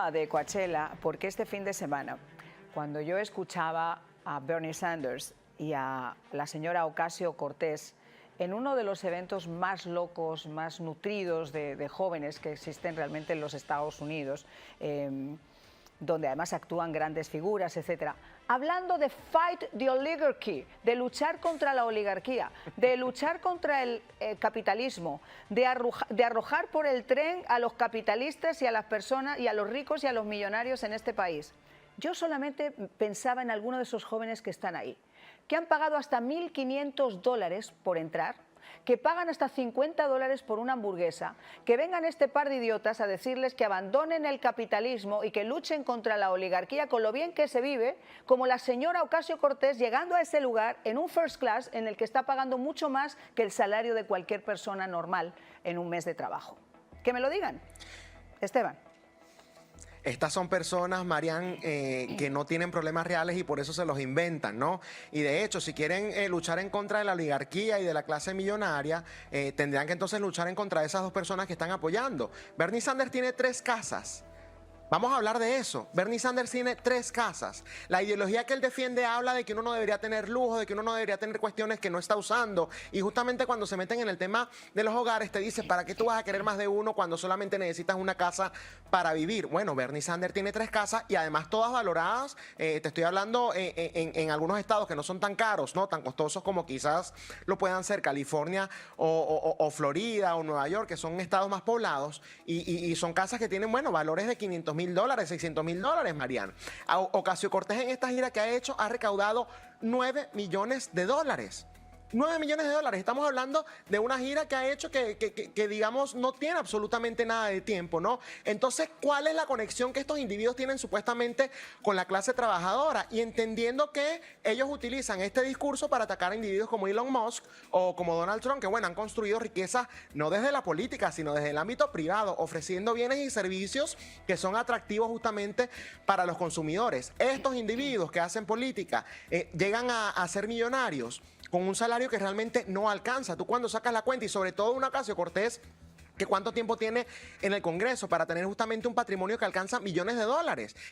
hablaba de Coachella porque este fin de semana, cuando yo escuchaba a Bernie Sanders y a la señora Ocasio-Cortez en uno de los eventos más locos, más nutridos de jóvenes que existen realmente en los Estados Unidos, donde además actúan grandes figuras, etcétera, hablando de fight the oligarchy, de luchar contra la oligarquía, de luchar contra el capitalismo, de arrojar por el tren a los capitalistas y a las personas y a los ricos y a los millonarios en este país. Yo solamente pensaba en algunos de esos jóvenes que están ahí, que han pagado hasta $1.500 por entrar, que pagan hasta $50 por una hamburguesa, que vengan este par de idiotas a decirles que abandonen el capitalismo y que luchen contra la oligarquía con lo bien que se vive, como la señora Ocasio-Cortez llegando a ese lugar en un first class en el que está pagando mucho más que el salario de cualquier persona normal en un mes de trabajo. Que me lo digan. Esteban. Estas son personas, Marian, que no tienen problemas reales y por eso se los inventan, ¿no? Y de hecho, si quieren luchar en contra de la oligarquía y de la clase millonaria, tendrían que entonces luchar en contra de esas dos personas que están apoyando. Bernie Sanders tiene 3 casas. Vamos a hablar de eso. Bernie Sanders tiene 3 casas. La ideología que él defiende habla de que uno no debería tener lujo, de que uno no debería tener cuestiones que no está usando. Y justamente cuando se meten en el tema de los hogares, te dice, ¿para qué tú vas a querer más de uno cuando solamente necesitas una casa para vivir? Bueno, Bernie Sanders tiene 3 casas y además todas valoradas. Te estoy hablando en algunos estados que no son tan caros, ¿no? Tan costosos como quizás lo puedan ser California o Florida o Nueva York, que son estados más poblados. Y son casas que tienen, bueno, valores de $500.000, $600.000, Marian. Ocasio-Cortez en esta gira que ha hecho ha recaudado $9 millones. $9 millones. Estamos hablando de una gira que ha hecho que digamos, no tiene absolutamente nada de tiempo, ¿no? Entonces, ¿cuál es la conexión que estos individuos tienen supuestamente con la clase trabajadora? Y entendiendo que ellos utilizan este discurso para atacar a individuos como Elon Musk o como Donald Trump, que, bueno, han construido riqueza no desde la política, sino desde el ámbito privado, ofreciendo bienes y servicios que son atractivos justamente para los consumidores. Estos individuos que hacen política llegan a ser millonarios con un salario que realmente no alcanza. Tú cuando sacas la cuenta, y sobre todo una Ocasio-Cortez, que cuánto tiempo tiene en el Congreso para tener justamente un patrimonio que alcanza $millones.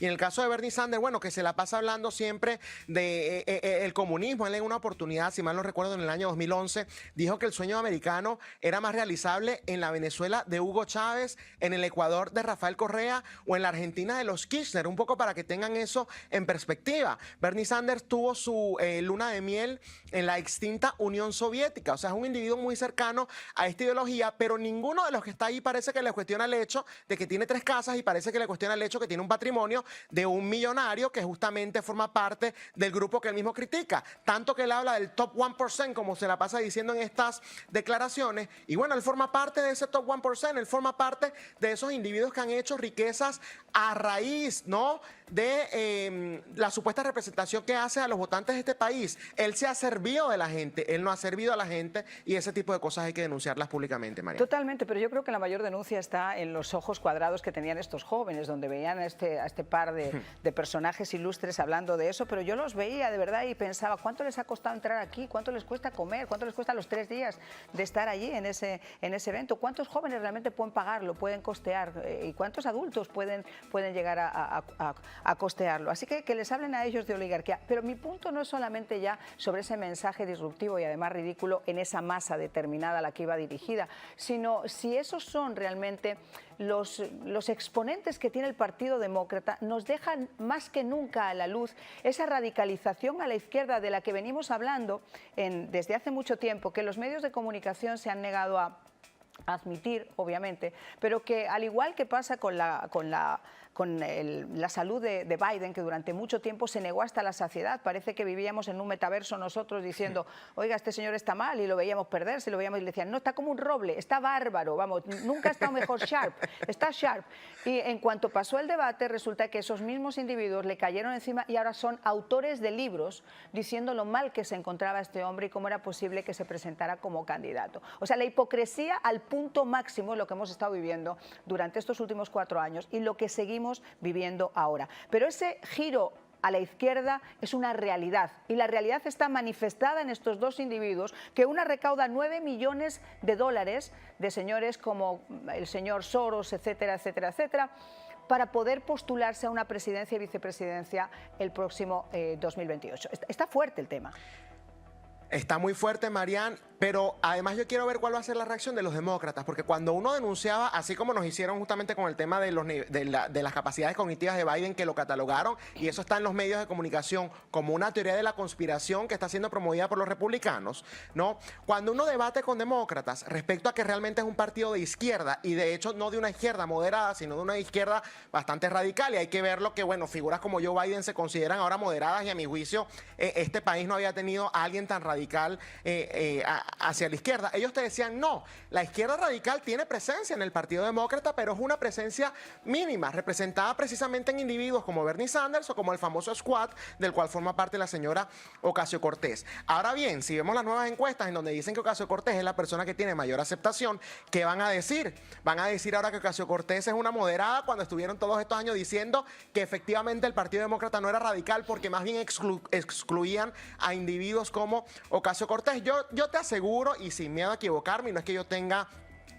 Y en el caso de Bernie Sanders, bueno, que se la pasa hablando siempre de el comunismo. Él en una oportunidad, si mal no recuerdo, en el año 2011, dijo que el sueño americano era más realizable en la Venezuela de Hugo Chávez, en el Ecuador de Rafael Correa o en la Argentina de los Kirchner, un poco para que tengan eso en perspectiva. Bernie Sanders tuvo su luna de miel en la extinta Unión Soviética, o sea, es un individuo muy cercano a esta ideología, pero ninguno de los que está ahí parece que le cuestiona el hecho de que tiene 3 casas y parece que le cuestiona el hecho que tiene un patrimonio de un millonario que justamente forma parte del grupo que él mismo critica. Tanto que él habla del top 1%, como se la pasa diciendo en estas declaraciones. Y bueno, él forma parte de ese top 1%, él forma parte de esos individuos que han hecho riquezas a raíz, ¿no?, de la supuesta representación que hace a los votantes de este país. Él se ha servido de la gente, él no ha servido a la gente, y ese tipo de cosas hay que denunciarlas públicamente, María. Totalmente, pero yo creo que la mayor denuncia está en los ojos cuadrados que tenían estos jóvenes, donde veían a este par de personajes ilustres hablando de eso, pero yo los veía de verdad y pensaba, ¿cuánto les ha costado entrar aquí? ¿Cuánto les cuesta comer? ¿Cuánto les cuesta los 3 días de estar allí en ese evento? ¿Cuántos jóvenes realmente pueden pagarlo, pueden costear? ¿Y cuántos adultos pueden llegar a costearlo? Así que les hablen a ellos de oligarquía. Pero mi punto no es solamente ya sobre ese mensaje disruptivo y además ridículo en esa masa determinada a la que iba dirigida, sino si esos son realmente los exponentes que tiene el Partido Demócrata, nos dejan más que nunca a la luz esa radicalización a la izquierda de la que venimos hablando desde hace mucho tiempo, que los medios de comunicación se han negado a admitir, obviamente, pero que al igual que pasa con la salud de Biden, que durante mucho tiempo se negó hasta la saciedad. Parece que vivíamos en un metaverso nosotros diciendo, oiga, este señor está mal, y lo veíamos perderse, lo veíamos y le decían, no, está como un roble, está bárbaro, vamos, nunca ha estado mejor sharp, está sharp. Y en cuanto pasó el debate, resulta que esos mismos individuos le cayeron encima y ahora son autores de libros diciendo lo mal que se encontraba este hombre y cómo era posible que se presentara como candidato. O sea, la hipocresía al punto máximo es lo que hemos estado viviendo durante estos últimos 4 años y lo que seguimos viviendo ahora. Pero ese giro a la izquierda es una realidad, y la realidad está manifestada en estos dos individuos, que una recauda $9 millones de señores como el señor Soros, etcétera, etcétera, etcétera, para poder postularse a una presidencia y vicepresidencia el próximo 2028. Está fuerte el tema. Está muy fuerte, Marian, pero además yo quiero ver cuál va a ser la reacción de los demócratas, porque cuando uno denunciaba, así como nos hicieron justamente con el tema de, de las capacidades cognitivas de Biden, que lo catalogaron, y eso está en los medios de comunicación como una teoría de la conspiración que está siendo promovida por los republicanos, ¿no? Cuando uno debate con demócratas respecto a que realmente es un partido de izquierda, y de hecho no de una izquierda moderada, sino de una izquierda bastante radical, y hay que verlo que, bueno, figuras como Joe Biden se consideran ahora moderadas, y a mi juicio este país no había tenido a alguien tan radical hacia la izquierda. Ellos te decían, no, la izquierda radical tiene presencia en el Partido Demócrata, pero es una presencia mínima, representada precisamente en individuos como Bernie Sanders o como el famoso Squad, del cual forma parte la señora Ocasio-Cortez. Ahora bien, si vemos las nuevas encuestas en donde dicen que Ocasio-Cortez es la persona que tiene mayor aceptación, ¿qué van a decir? Van a decir ahora que Ocasio-Cortez es una moderada, cuando estuvieron todos estos años diciendo que efectivamente el Partido Demócrata no era radical porque más bien excluían a individuos como Ocasio-Cortez. Yo te aseguro, y sin miedo a equivocarme, y no es que yo tenga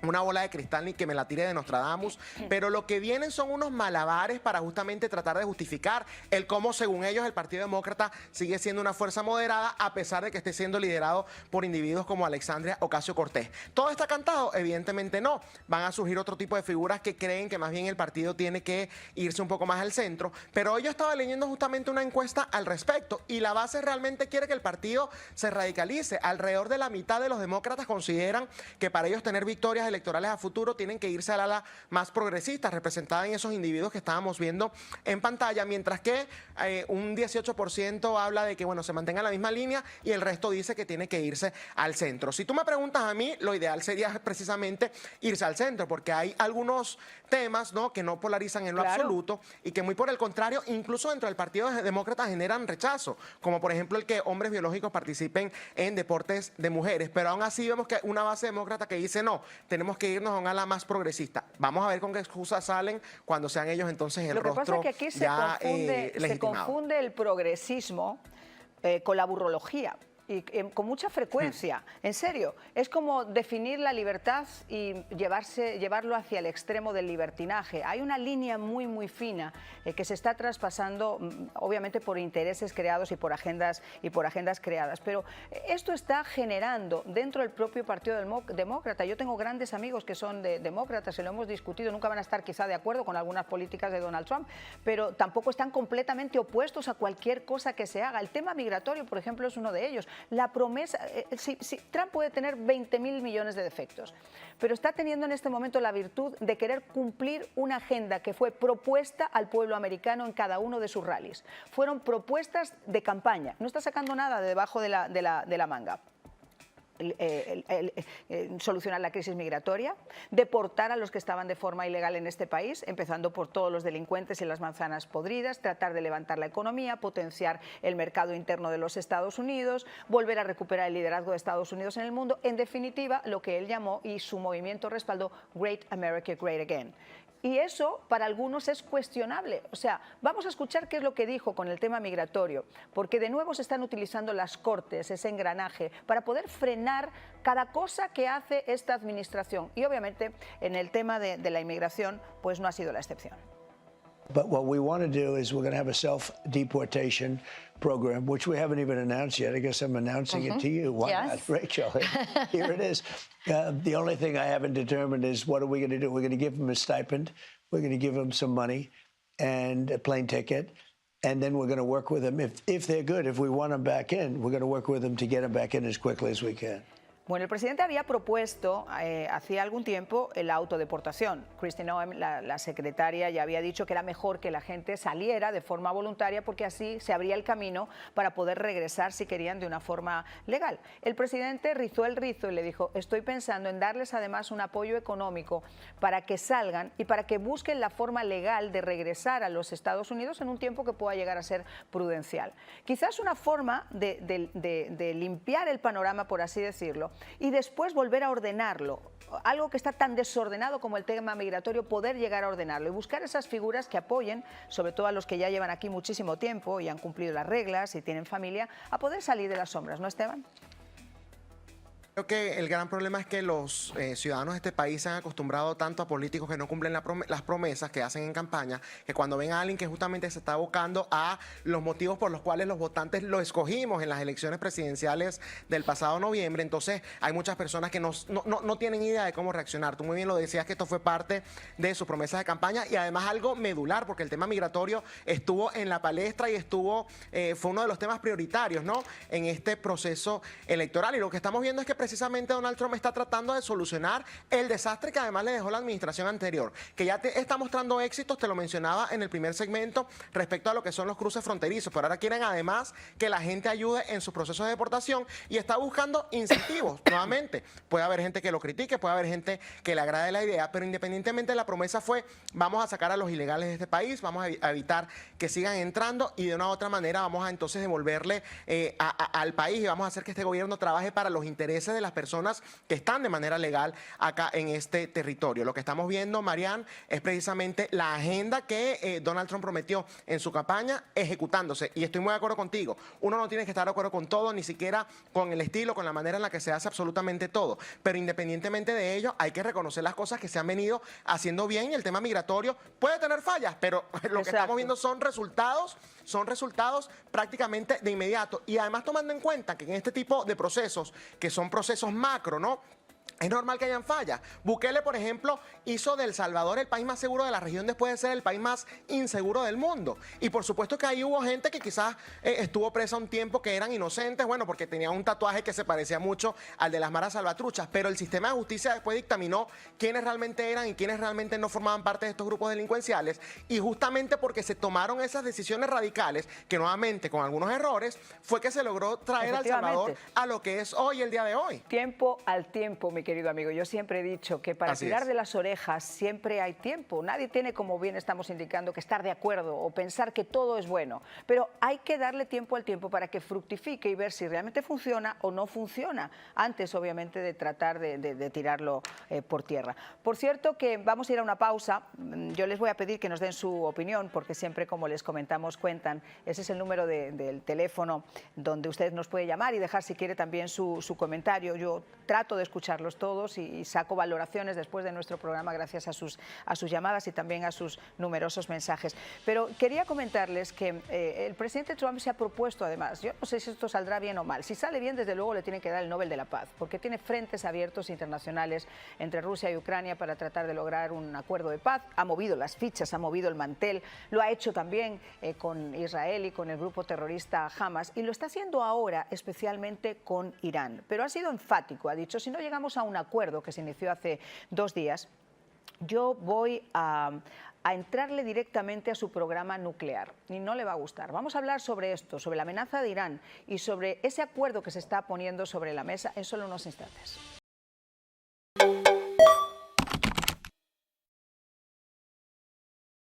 una bola de cristal ni que me la tire de Nostradamus, pero lo que vienen son unos malabares para justamente tratar de justificar el cómo, según ellos, el Partido Demócrata sigue siendo una fuerza moderada a pesar de que esté siendo liderado por individuos como Alexandria Ocasio-Cortez. ¿Todo está cantado? Evidentemente no. Van a surgir otro tipo de figuras que creen que más bien el partido tiene que irse un poco más al centro, pero hoy yo estaba leyendo justamente una encuesta al respecto y la base realmente quiere que el partido se radicalice. Alrededor de la mitad de los demócratas consideran que para ellos tener victorias electorales a futuro tienen que irse al ala más progresista, representada en esos individuos que estábamos viendo en pantalla, mientras que un 18% habla de que, bueno, se mantenga en la misma línea y el resto dice que tiene que irse al centro. Si tú me preguntas a mí, lo ideal sería precisamente irse al centro, porque hay algunos temas, ¿no?, que no polarizan en lo absoluto y que muy por el contrario, incluso dentro del Partido Demócrata generan rechazo, como por ejemplo el que hombres biológicos participen en deportes de mujeres, pero aún así vemos que una base demócrata que dice no, tenemos que irnos a un ala más progresista. Vamos a ver con qué excusas salen cuando sean ellos entonces el rostro. Lo que pasa es que aquí se confunde el progresismo con la burrología. Y con mucha frecuencia, en serio, es como definir la libertad y llevarlo hacia el extremo del libertinaje. Hay una línea muy, muy fina que se está traspasando, obviamente por intereses creados y por agendas creadas, pero esto está generando dentro del propio Partido Demócrata. Yo tengo grandes amigos que son demócratas, se lo hemos discutido, nunca van a estar quizá de acuerdo con algunas políticas de Donald Trump, pero tampoco están completamente opuestos a cualquier cosa que se haga. El tema migratorio, por ejemplo, es uno de ellos. La promesa, Trump puede tener 20.000 millones de defectos, pero está teniendo en este momento la virtud de querer cumplir una agenda que fue propuesta al pueblo americano en cada uno de sus rallies. Fueron propuestas de campaña, no está sacando nada de debajo de la manga. Solucionar la crisis migratoria, deportar a los que estaban de forma ilegal en este país, empezando por todos los delincuentes y las manzanas podridas, tratar de levantar la economía, potenciar el mercado interno de los Estados Unidos, volver a recuperar el liderazgo de Estados Unidos en el mundo, en definitiva, lo que él llamó y su movimiento respaldó Great America Great Again. Y eso para algunos es cuestionable. O sea, vamos a escuchar qué es lo que dijo con el tema migratorio, porque de nuevo se están utilizando las cortes, ese engranaje, para poder frenar cada cosa que hace esta administración. Y obviamente en el tema de la inmigración, pues no ha sido la excepción. But what we want to do is we're going to have a self-deportation program, which we haven't even announced yet. I guess I'm announcing it to you. Why not, Rachel? Here it is. The only thing I haven't determined is what are we going to do? We're going to give them a stipend. We're going to give them some money and a plane ticket. And then we're going to work with them. If they're good, if we want them back in, we're going to work with them to get them back in as quickly as we can. Bueno, el presidente había propuesto hacía algún tiempo la autodeportación. Kristi Noem, la secretaria, ya había dicho que era mejor que la gente saliera de forma voluntaria porque así se abría el camino para poder regresar si querían de una forma legal. El presidente rizó el rizo y le dijo, estoy pensando en darles además un apoyo económico para que salgan y para que busquen la forma legal de regresar a los Estados Unidos en un tiempo que pueda llegar a ser prudencial. Quizás una forma de limpiar el panorama, por así decirlo, y después volver a ordenarlo. Algo que está tan desordenado como el tema migratorio, poder llegar a ordenarlo y buscar esas figuras que apoyen, sobre todo a los que ya llevan aquí muchísimo tiempo y han cumplido las reglas y tienen familia, a poder salir de las sombras, ¿no, Esteban? Creo que el gran problema es que los ciudadanos de este país se han acostumbrado tanto a políticos que no cumplen las promesas que hacen en campaña, que cuando ven a alguien que justamente se está abocando a los motivos por los cuales los votantes lo escogimos en las elecciones presidenciales del pasado noviembre, entonces hay muchas personas que no tienen idea de cómo reaccionar. Tú muy bien lo decías que esto fue parte de sus promesas de campaña y además algo medular, porque el tema migratorio estuvo en la palestra y fue uno de los temas prioritarios, ¿no?, en este proceso electoral. Y lo que estamos viendo es que precisamente Donald Trump está tratando de solucionar el desastre que además le dejó la administración anterior, que ya está mostrando éxitos, te lo mencionaba en el primer segmento, respecto a lo que son los cruces fronterizos, pero ahora quieren además que la gente ayude en sus procesos de deportación y está buscando incentivos. Nuevamente, puede haber gente que lo critique, puede haber gente que le agrade la idea, pero independientemente la promesa fue: vamos a sacar a los ilegales de este país, vamos a evitar que sigan entrando y de una u otra manera vamos a entonces devolverle al país y vamos a hacer que este gobierno trabaje para los intereses de las personas que están de manera legal acá en este territorio. Lo que estamos viendo, Marian, es precisamente la agenda que Donald Trump prometió en su campaña ejecutándose. Y estoy muy de acuerdo contigo. Uno no tiene que estar de acuerdo con todo, ni siquiera con el estilo, con la manera en la que se hace absolutamente todo. Pero independientemente de ello, hay que reconocer las cosas que se han venido haciendo bien. Y el tema migratorio puede tener fallas, pero lo que estamos viendo son resultados prácticamente de inmediato. Y además tomando en cuenta que en este tipo de procesos, que son procesos macro, ¿no?, es normal que hayan fallas. Bukele, por ejemplo, hizo de El Salvador el país más seguro de la región después de ser el país más inseguro del mundo. Y por supuesto que ahí hubo gente que quizás estuvo presa un tiempo, que eran inocentes, bueno, porque tenían un tatuaje que se parecía mucho al de las maras salvatruchas. Pero el sistema de justicia después dictaminó quiénes realmente eran y quiénes realmente no formaban parte de estos grupos delincuenciales. Y justamente porque se tomaron esas decisiones radicales, que nuevamente con algunos errores, fue que se logró traer a El Salvador a lo que es hoy, el día de hoy. Tiempo al tiempo, mi querido amigo. Yo siempre he dicho que para tirar de las orejas siempre hay tiempo. Nadie tiene, como bien estamos indicando, que estar de acuerdo o pensar que todo es bueno. Pero hay que darle tiempo al tiempo para que fructifique y ver si realmente funciona o no funciona, antes, obviamente, de tratar de tirarlo por tierra. Por cierto, que vamos a ir a una pausa. Yo les voy a pedir que nos den su opinión, porque siempre, como les comentamos, cuentan. Ese es el número del teléfono donde usted nos puede llamar y dejar, si quiere, también su comentario. Yo trato de escucharlos todos y saco valoraciones después de nuestro programa gracias a sus llamadas y también a sus numerosos mensajes. Pero quería comentarles que el presidente Trump se ha propuesto, además, yo no sé si esto saldrá bien o mal. Si sale bien, desde luego le tienen que dar el Nobel de la Paz, porque tiene frentes abiertos internacionales entre Rusia y Ucrania para tratar de lograr un acuerdo de paz. Ha movido las fichas, ha movido el mantel, lo ha hecho también con Israel y con el grupo terrorista Hamas, y lo está haciendo ahora especialmente con Irán. Pero ha sido enfático, ha dicho: si no llegamos a un acuerdo, que se inició hace 2 días, yo voy a entrarle directamente a su programa nuclear, y no le va a gustar. Vamos a hablar sobre esto, sobre la amenaza de Irán y sobre ese acuerdo que se está poniendo sobre la mesa en solo unos instantes.